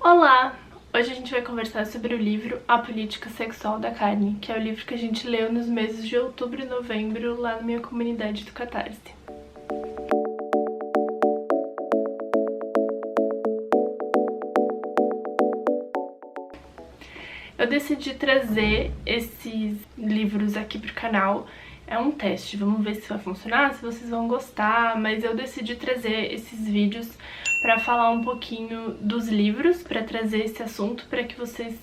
Olá! Hoje a gente vai conversar sobre o livro A Política Sexual da Carne, que é o livro que a gente leu nos meses de outubro e novembro lá na minha comunidade do Catarse. Eu decidi trazer esses livros aqui pro canal. É um teste, vamos ver se vai funcionar, se vocês vão gostar, mas eu decidi trazer esses vídeos para falar um pouquinho dos livros, para trazer esse assunto para que vocês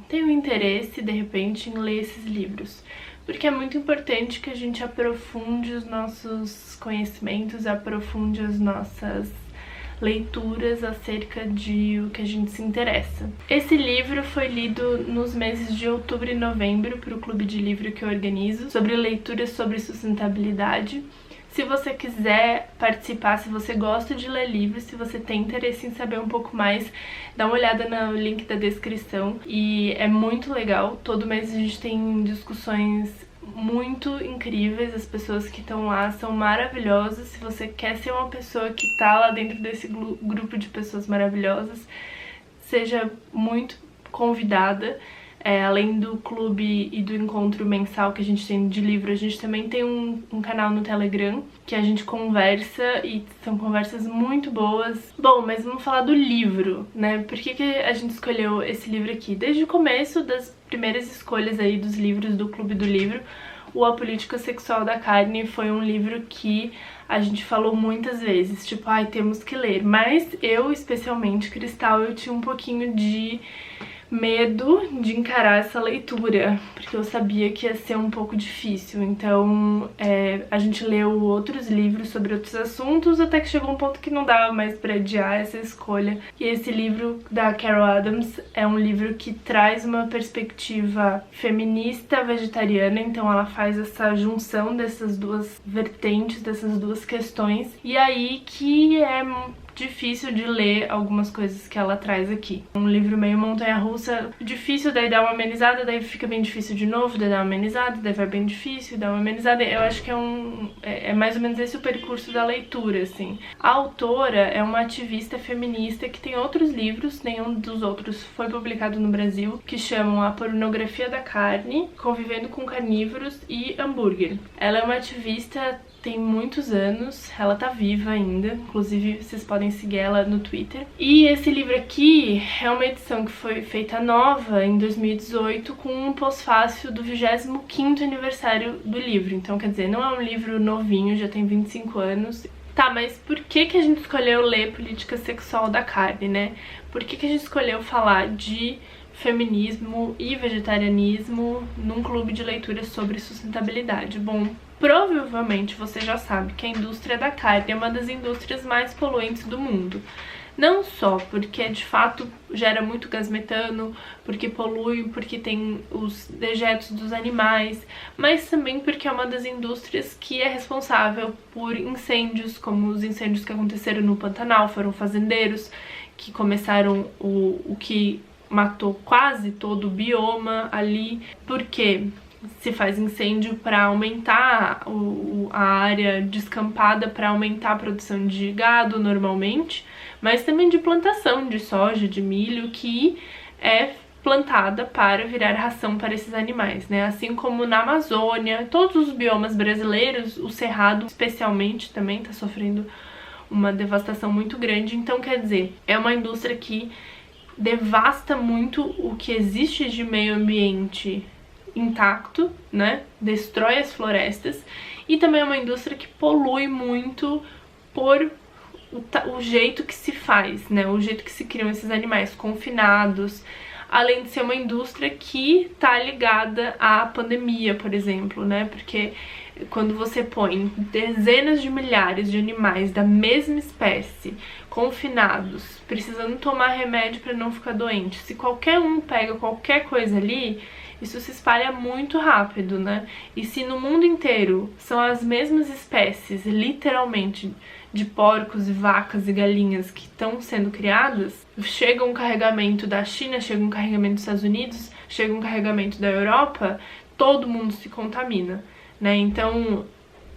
tenham interesse, de repente, em ler esses livros. Porque é muito importante que a gente aprofunde os nossos conhecimentos, aprofunde as nossas leituras acerca de o que a gente se interessa. Esse livro foi lido nos meses de outubro e novembro para o clube de livro que eu organizo, sobre leituras sobre sustentabilidade. Se você quiser participar, se você gosta de ler livros, se você tem interesse em saber um pouco mais, dá uma olhada no link da descrição e é muito legal. Todo mês a gente tem discussões muito incríveis, as pessoas que estão lá são maravilhosas. Se você quer ser uma pessoa que tá lá dentro desse grupo de pessoas maravilhosas, seja muito convidada. Além do clube e do encontro mensal que a gente tem de livro, a gente também tem um canal no Telegram que a gente conversa e são conversas muito boas. Bom, mas vamos falar do livro, né? Por que a gente escolheu esse livro aqui? Desde o começo das primeiras escolhas aí dos livros do Clube do Livro, o A Política Sexual da Carne foi um livro que a gente falou muitas vezes, tipo, ai, temos que ler. Mas eu, especialmente, Cristal, eu tinha um pouquinho de medo de encarar essa leitura, porque eu sabia que ia ser um pouco difícil. Então a gente leu outros livros sobre outros assuntos, até que chegou um ponto que não dava mais pra adiar essa escolha. E esse livro da Carol Adams é um livro que traz uma perspectiva feminista vegetariana, então ela faz essa junção dessas duas vertentes, dessas duas questões, e aí que é difícil de ler algumas coisas que ela traz aqui. Um livro meio montanha-russa, difícil, daí dá uma amenizada, daí fica bem difícil de novo, daí dá uma amenizada, daí vai bem difícil, dá uma amenizada. Eu acho que é mais ou menos esse o percurso da leitura, assim. A autora é uma ativista feminista que tem outros livros, nenhum dos outros foi publicado no Brasil, que chamam A Pornografia da Carne, Convivendo com Carnívoros e Hambúrguer. Ela é uma ativista, tem muitos anos, ela tá viva ainda, inclusive vocês podem seguir ela no Twitter. E esse livro aqui é uma edição que foi feita nova em 2018 com um pós-fácil do 25º aniversário do livro. Então, quer dizer, não é um livro novinho, já tem 25 anos. Tá, mas por que a gente escolheu ler Política Sexual da Carne, né? Por que a gente escolheu falar de feminismo e vegetarianismo num clube de leitura sobre sustentabilidade? Bom, provavelmente você já sabe que a indústria da carne é uma das indústrias mais poluentes do mundo. Não só porque de fato gera muito gás metano, porque polui, porque tem os dejetos dos animais, mas também porque é uma das indústrias que é responsável por incêndios, como os incêndios que aconteceram no Pantanal. Foram fazendeiros que começaram o que matou quase todo o bioma ali, porque se faz incêndio para aumentar a área descampada, para aumentar a produção de gado normalmente, mas também de plantação de soja, de milho, que é plantada para virar ração para esses animais, né? Assim como na Amazônia, todos os biomas brasileiros, o Cerrado especialmente também está sofrendo uma devastação muito grande. Então, quer dizer, é uma indústria que devasta muito o que existe de meio ambiente intacto, né? Destrói as florestas, e também é uma indústria que polui muito por o jeito que se faz, né? O jeito que se criam esses animais confinados, além de ser uma indústria que tá ligada à pandemia, por exemplo, né? Porque quando você põe dezenas de milhares de animais da mesma espécie confinados, precisando tomar remédio para não ficar doente, se qualquer um pega qualquer coisa ali, isso se espalha muito rápido, né? E se no mundo inteiro são as mesmas espécies, literalmente, de porcos, vacas e galinhas que estão sendo criadas, chega um carregamento da China, chega um carregamento dos Estados Unidos, chega um carregamento da Europa, todo mundo se contamina, né? Então,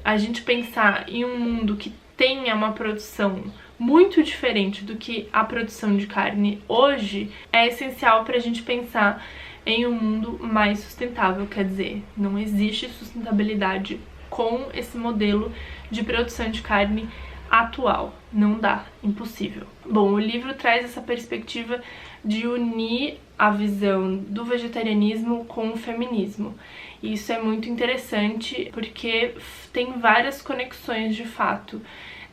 a gente pensar em um mundo que tenha uma produção muito diferente do que a produção de carne hoje, é essencial para a gente pensar em um mundo mais sustentável. Quer dizer, não existe sustentabilidade com esse modelo de produção de carne atual. Não dá, impossível. Bom, o livro traz essa perspectiva de unir a visão do vegetarianismo com o feminismo. E isso é muito interessante porque tem várias conexões de fato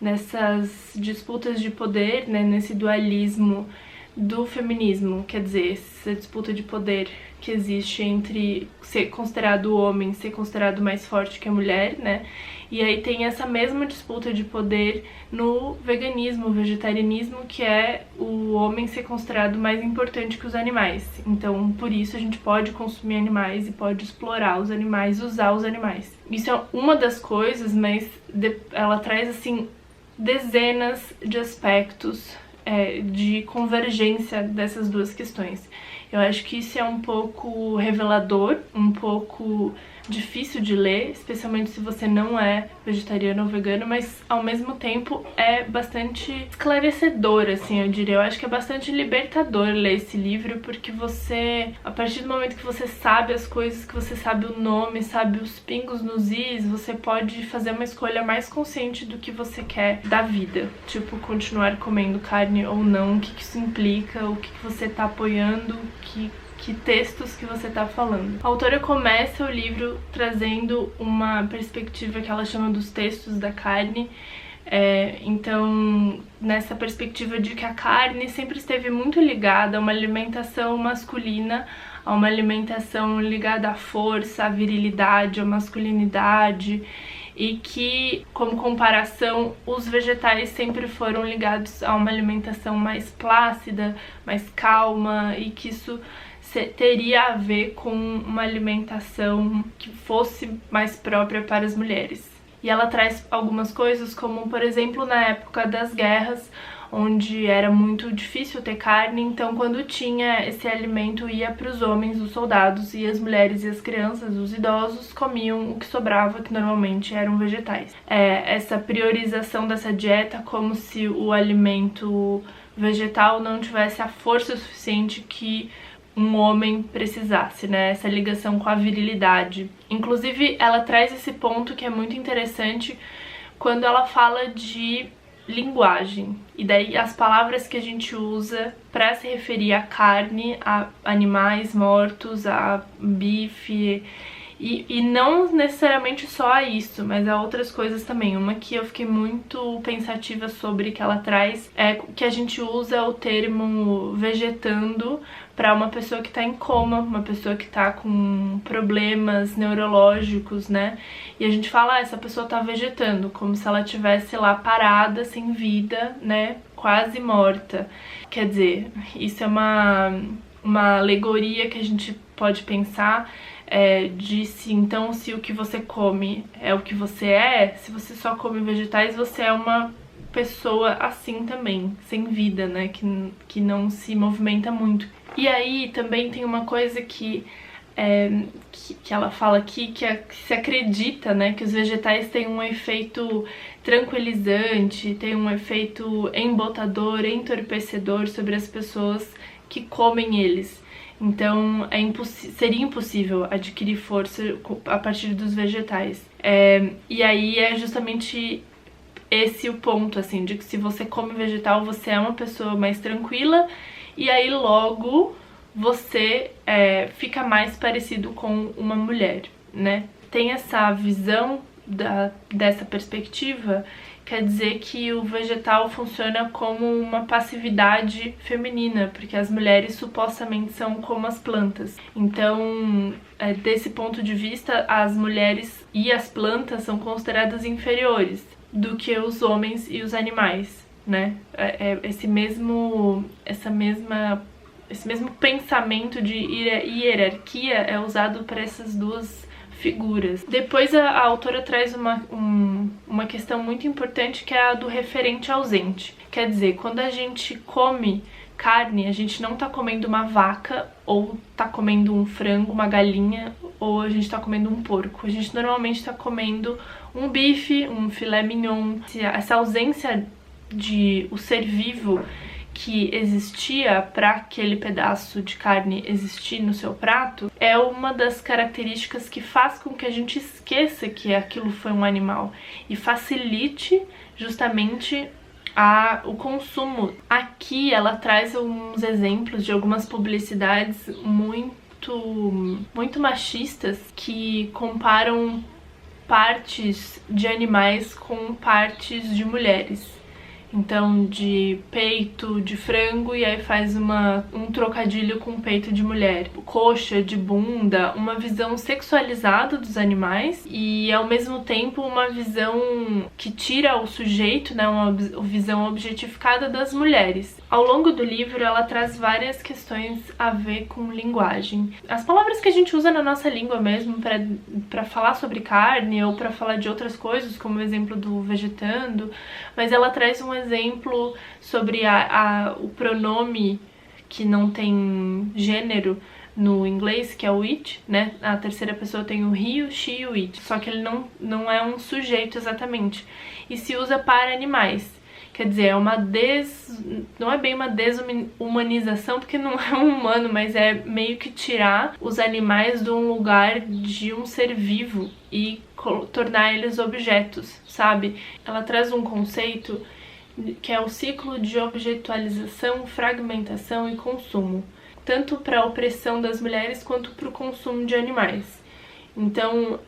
nessas disputas de poder, né, nesse dualismo do feminismo, quer dizer, essa disputa de poder que existe entre ser considerado o homem, ser considerado mais forte que a mulher, né? E aí tem essa mesma disputa de poder no veganismo, vegetarianismo, que é o homem ser considerado mais importante que os animais. Então, por isso a gente pode consumir animais e pode explorar os animais, usar os animais. Isso é uma das coisas, mas ela traz, assim, dezenas de aspectos de convergência dessas duas questões. Eu acho que isso é um pouco revelador, um pouco difícil de ler, especialmente se você não é vegetariano ou vegano, mas ao mesmo tempo é bastante esclarecedor, assim, eu diria. Eu acho que é bastante libertador ler esse livro, porque você, a partir do momento que você sabe as coisas, que você sabe o nome, sabe os pingos nos is, você pode fazer uma escolha mais consciente do que você quer da vida. Tipo, continuar comendo carne ou não, o que isso implica, o que você tá apoiando, que textos que você tá falando. A autora começa o livro trazendo uma perspectiva que ela chama dos textos da carne. Então, nessa perspectiva de que a carne sempre esteve muito ligada a uma alimentação masculina, a uma alimentação ligada à força, à virilidade, à masculinidade, e que, como comparação, os vegetais sempre foram ligados a uma alimentação mais plácida, mais calma, e que isso teria a ver com uma alimentação que fosse mais própria para as mulheres. E ela traz algumas coisas, como, por exemplo, na época das guerras, onde era muito difícil ter carne, então quando tinha esse alimento ia para os homens, os soldados, e as mulheres e as crianças, os idosos, comiam o que sobrava, que normalmente eram vegetais. Essa priorização dessa dieta, como se o alimento vegetal não tivesse a força suficiente que um homem precisasse, né? Essa ligação com a virilidade. Inclusive, ela traz esse ponto que é muito interessante quando ela fala de linguagem. E daí as palavras que a gente usa para se referir à carne, a animais mortos, a bife. E não necessariamente só a isso, mas a outras coisas também. Uma que eu fiquei muito pensativa sobre, que ela traz, é que a gente usa o termo vegetando para uma pessoa que tá em coma, uma pessoa que tá com problemas neurológicos, né? E a gente fala, essa pessoa tá vegetando, como se ela tivesse lá parada, sem vida, né? Quase morta. Quer dizer, isso é uma alegoria que a gente pode pensar então, se o que você come é o que você é, se você só come vegetais, você é uma pessoa assim também, sem vida, né, que não se movimenta muito. E aí também tem uma coisa que ela fala aqui, que se acredita, né, que os vegetais têm um efeito tranquilizante, tem um efeito embotador, entorpecedor sobre as pessoas que comem eles. Então seria impossível adquirir força a partir dos vegetais. E aí é justamente esse o ponto, assim, de que se você come vegetal, você é uma pessoa mais tranquila, e aí logo você fica mais parecido com uma mulher, né? Tem essa visão dessa perspectiva, quer dizer que o vegetal funciona como uma passividade feminina, porque as mulheres supostamente são como as plantas. Então, desse ponto de vista, as mulheres e as plantas são consideradas inferiores do que os homens e os animais, né? Esse mesmo pensamento de hierarquia é usado para essas duas figuras. Depois a autora traz uma questão muito importante, que é a do referente ausente. Quer dizer, quando a gente come carne, a gente não tá comendo uma vaca, ou tá comendo um frango, uma galinha, ou a gente tá comendo um porco. A gente normalmente tá comendo um bife, um filé mignon. Essa ausência de o ser vivo que existia para aquele pedaço de carne existir no seu prato, é uma das características que faz com que a gente esqueça que aquilo foi um animal e facilite justamente o consumo. Aqui ela traz uns exemplos de algumas publicidades muito machistas que comparam partes de animais com partes de mulheres. Então, de peito de frango, e aí faz um trocadilho com peito de mulher. Coxa, de bunda, uma visão sexualizada dos animais e, ao mesmo tempo, uma visão que tira o sujeito, né, uma visão objetificada das mulheres. Ao longo do livro, ela traz várias questões a ver com linguagem. As palavras que a gente usa na nossa língua mesmo para falar sobre carne ou para falar de outras coisas, como o exemplo do vegetando, mas ela traz um exemplo sobre o pronome que não tem gênero no inglês, que é o it, né? A terceira pessoa tem o he, o she e o it, só que ele não é um sujeito exatamente, e se usa para animais. Quer dizer, não é bem uma desumanização, porque não é um humano, mas é meio que tirar os animais de um lugar de um ser vivo e tornar eles objetos, sabe? Ela traz um conceito que é o ciclo de objetualização, fragmentação e consumo, tanto para a opressão das mulheres quanto para o consumo de animais. Então,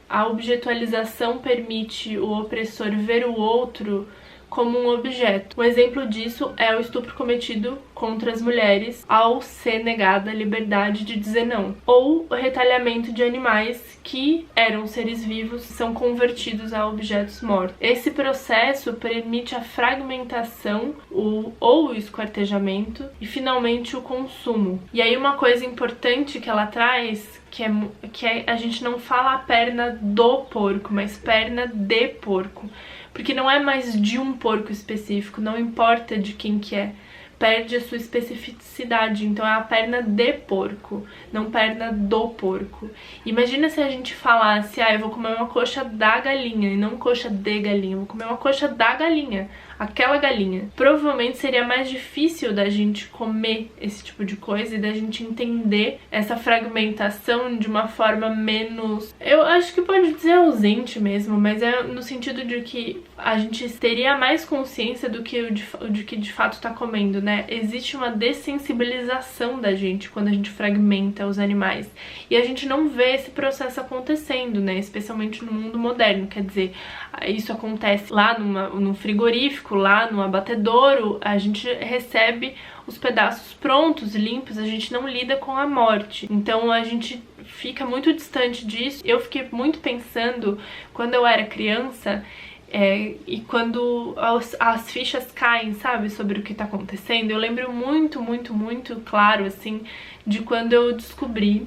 a objetualização permite o opressor ver o outro como um objeto. Um exemplo disso é o estupro cometido contra as mulheres ao ser negada a liberdade de dizer não, ou o retalhamento de animais que eram seres vivos e são convertidos a objetos mortos. Esse processo permite a fragmentação ou o esquartejamento e finalmente o consumo. E aí uma coisa importante que ela traz, que é a gente não fala a perna do porco, mas perna de porco. Porque não é mais de um porco específico, não importa de quem que é, perde a sua especificidade, então é a perna de porco, não perna do porco. Imagina se a gente falasse, eu vou comer uma coxa da galinha e não coxa de galinha, eu vou comer uma coxa da galinha, aquela galinha. Provavelmente seria mais difícil da gente comer esse tipo de coisa e da gente entender essa fragmentação de uma forma menos... Eu acho que pode dizer ausente mesmo, mas é no sentido de que a gente teria mais consciência do que de fato tá comendo, né? Existe uma dessensibilização da gente quando a gente fragmenta os animais. E a gente não vê esse processo acontecendo, né? Especialmente no mundo moderno. Quer dizer, isso acontece lá no frigorífico, lá no abatedouro, a gente recebe os pedaços prontos, limpos, a gente não lida com a morte. Então a gente fica muito distante disso. Eu fiquei muito pensando, quando eu era criança, e quando as fichas caem, sabe, sobre o que tá acontecendo, eu lembro muito claro, assim, de quando eu descobri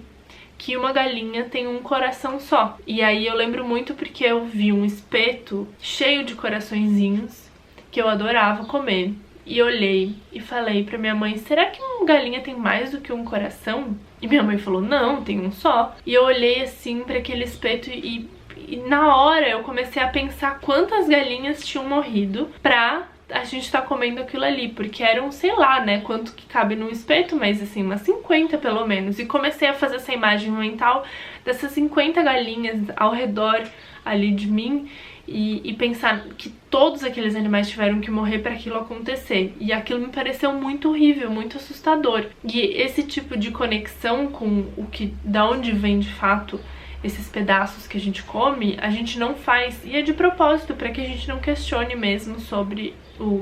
que uma galinha tem um coração só. E aí eu lembro muito porque eu vi um espeto cheio de coraçõezinhos que eu adorava comer. E olhei e falei pra minha mãe, será que uma galinha tem mais do que um coração? E minha mãe falou, não, tem um só. E eu olhei assim pra aquele espeto e na hora eu comecei a pensar quantas galinhas tinham morrido pra a gente tá comendo aquilo ali, porque eram, sei lá, né, quanto que cabe num espeto, mas assim, umas 50 pelo menos. E comecei a fazer essa imagem mental dessas 50 galinhas ao redor ali de mim e pensar que todos aqueles animais tiveram que morrer para aquilo acontecer. E aquilo me pareceu muito horrível, muito assustador. E esse tipo de conexão com da onde vem de fato esses pedaços que a gente come, a gente não faz, e é de propósito, para que a gente não questione mesmo sobre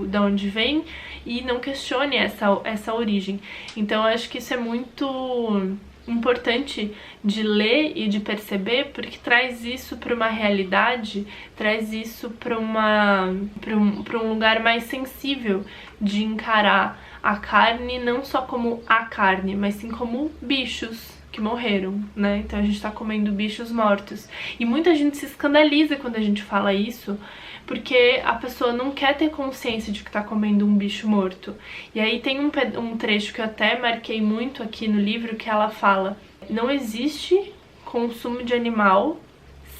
da onde vem e não questione essa origem. Então eu acho que isso é muito importante de ler e de perceber, porque traz isso para uma realidade, traz isso para um lugar mais sensível de encarar a carne não só como a carne, mas sim como bichos que morreram, né? Então a gente tá comendo bichos mortos. E muita gente se escandaliza quando a gente fala isso, porque a pessoa não quer ter consciência de que tá comendo um bicho morto. E aí tem um trecho que eu até marquei muito aqui no livro, que ela fala: não existe consumo de animal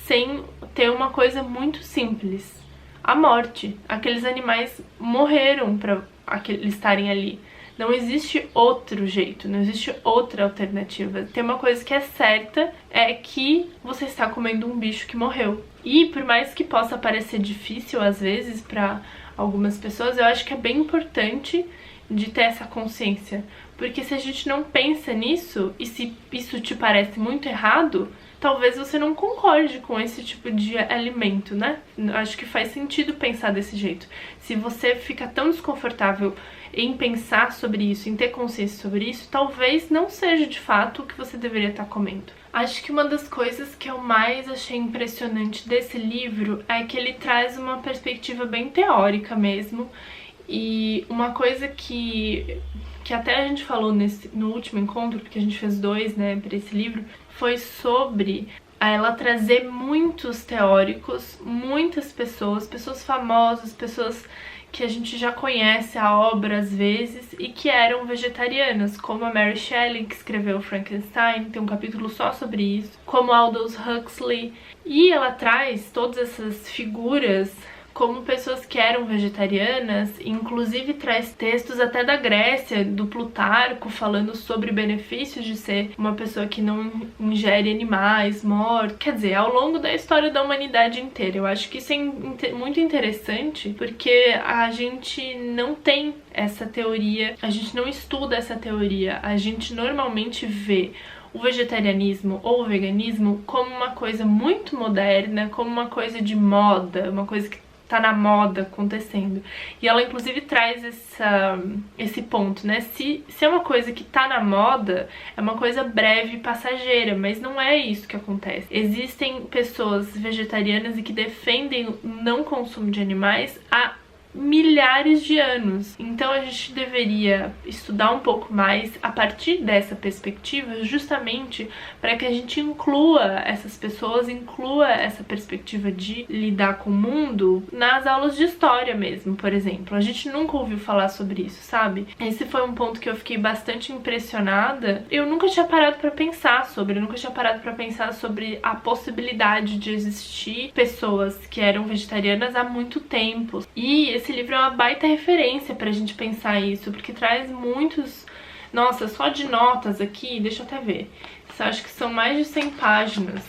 sem ter uma coisa muito simples. a morte. Aqueles animais morreram para eles estarem ali. Não existe outro jeito, não existe outra alternativa. Tem uma coisa que é certa, é que você está comendo um bicho que morreu. E por mais que possa parecer difícil às vezes para algumas pessoas, eu acho que é bem importante de ter essa consciência. Porque se a gente não pensa nisso, e se isso te parece muito errado, talvez você não concorde com esse tipo de alimento, né? Acho que faz sentido pensar desse jeito. Se você fica tão desconfortável em pensar sobre isso, em ter consciência sobre isso, talvez não seja de fato o que você deveria estar comendo. Acho que uma das coisas que eu mais achei impressionante desse livro é que ele traz uma perspectiva bem teórica mesmo, e uma coisa que até a gente falou no último encontro, porque a gente fez 2, né, para esse livro, foi sobre ela trazer muitos teóricos, muitas pessoas famosas, pessoas que a gente já conhece a obra às vezes e que eram vegetarianas, como a Mary Shelley, que escreveu Frankenstein, tem um capítulo só sobre isso, como Aldous Huxley, e ela traz todas essas figuras como pessoas que eram vegetarianas, inclusive traz textos até da Grécia, do Plutarco, falando sobre benefícios de ser uma pessoa que não ingere animais mortos. Quer dizer, ao longo da história da humanidade inteira. Eu acho que isso é muito interessante, porque a gente não tem essa teoria, a gente não estuda essa teoria, a gente normalmente vê o vegetarianismo ou o veganismo como uma coisa muito moderna, como uma coisa de moda, uma coisa que tá na moda acontecendo. E ela inclusive traz esse ponto, né? Se é uma coisa que tá na moda, é uma coisa breve e passageira, mas não é isso que acontece. Existem pessoas vegetarianas e que defendem o não consumo de animais há milhares de anos. Então a gente deveria estudar um pouco mais a partir dessa perspectiva, justamente para que a gente inclua essas pessoas, inclua essa perspectiva de lidar com o mundo nas aulas de história mesmo, por exemplo. A gente nunca ouviu falar sobre isso, sabe? Esse foi um ponto que eu fiquei bastante impressionada. Eu nunca tinha parado para pensar sobre, a possibilidade de existir pessoas que eram vegetarianas há muito tempo. E esse livro é uma baita referência pra gente pensar isso, porque traz muitos... Nossa, só de notas aqui, deixa eu até ver. Acho que são mais de 100 páginas.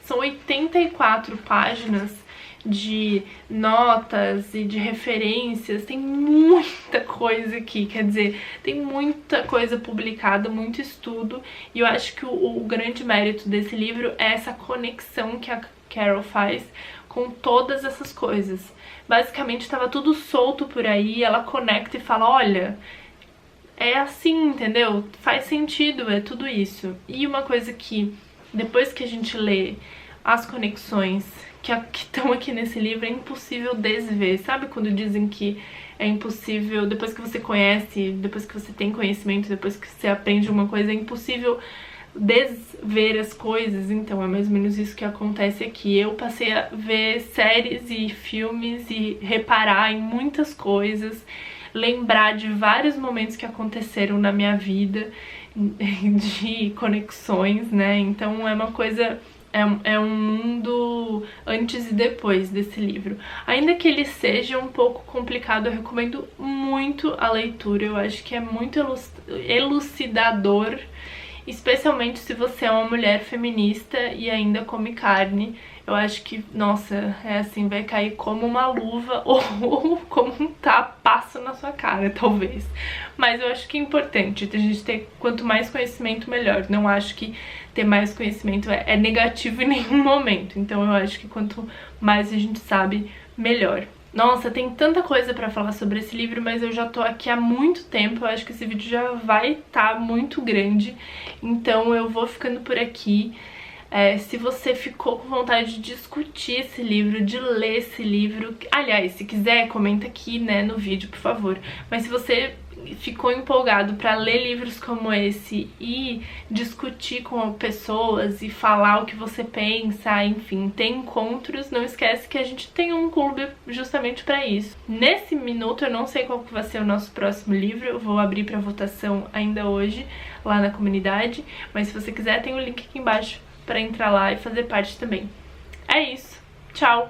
São 84 páginas de notas e de referências. Tem muita coisa aqui, quer dizer, tem muita coisa publicada, muito estudo. E eu acho que o grande mérito desse livro é essa conexão que a Carol faz com todas essas coisas. Basicamente estava tudo solto por aí, ela conecta e fala, olha, é assim, entendeu? Faz sentido, é tudo isso. E uma coisa que, depois que a gente lê as conexões que estão aqui nesse livro, é impossível desver. Sabe quando dizem que é impossível, depois que você conhece, depois que você tem conhecimento, depois que você aprende uma coisa, é impossível desver as coisas? Então é mais ou menos isso que acontece aqui. Eu passei a ver séries e filmes e reparar em muitas coisas, lembrar de vários momentos que aconteceram na minha vida, de conexões, né? Então é uma coisa... É um mundo antes e depois desse livro. Ainda que ele seja um pouco complicado, eu recomendo muito a leitura. Eu acho que é muito elucidador, especialmente se você é uma mulher feminista e ainda come carne. Eu acho que, nossa, é assim, vai cair como uma luva ou como um tapaço na sua cara, talvez. Mas eu acho que é importante a gente ter quanto mais conhecimento, melhor. Não acho que ter mais conhecimento é negativo em nenhum momento. Então eu acho que quanto mais a gente sabe, melhor. Nossa, tem tanta coisa pra falar sobre esse livro, mas eu já tô aqui há muito tempo. Eu acho que esse vídeo já vai estar muito grande. Então eu vou ficando por aqui. Se você ficou com vontade de discutir esse livro, de ler esse livro... Aliás, se quiser, comenta aqui, né, no vídeo, por favor. Mas se você ficou empolgado pra ler livros como esse e discutir com pessoas e falar o que você pensa, enfim, ter encontros, não esquece que a gente tem um clube justamente pra isso. Nesse minuto eu não sei qual que vai ser o nosso próximo livro, eu vou abrir pra votação ainda hoje, lá na comunidade, mas se você quiser tem o link aqui embaixo pra entrar lá e fazer parte também. É isso, tchau!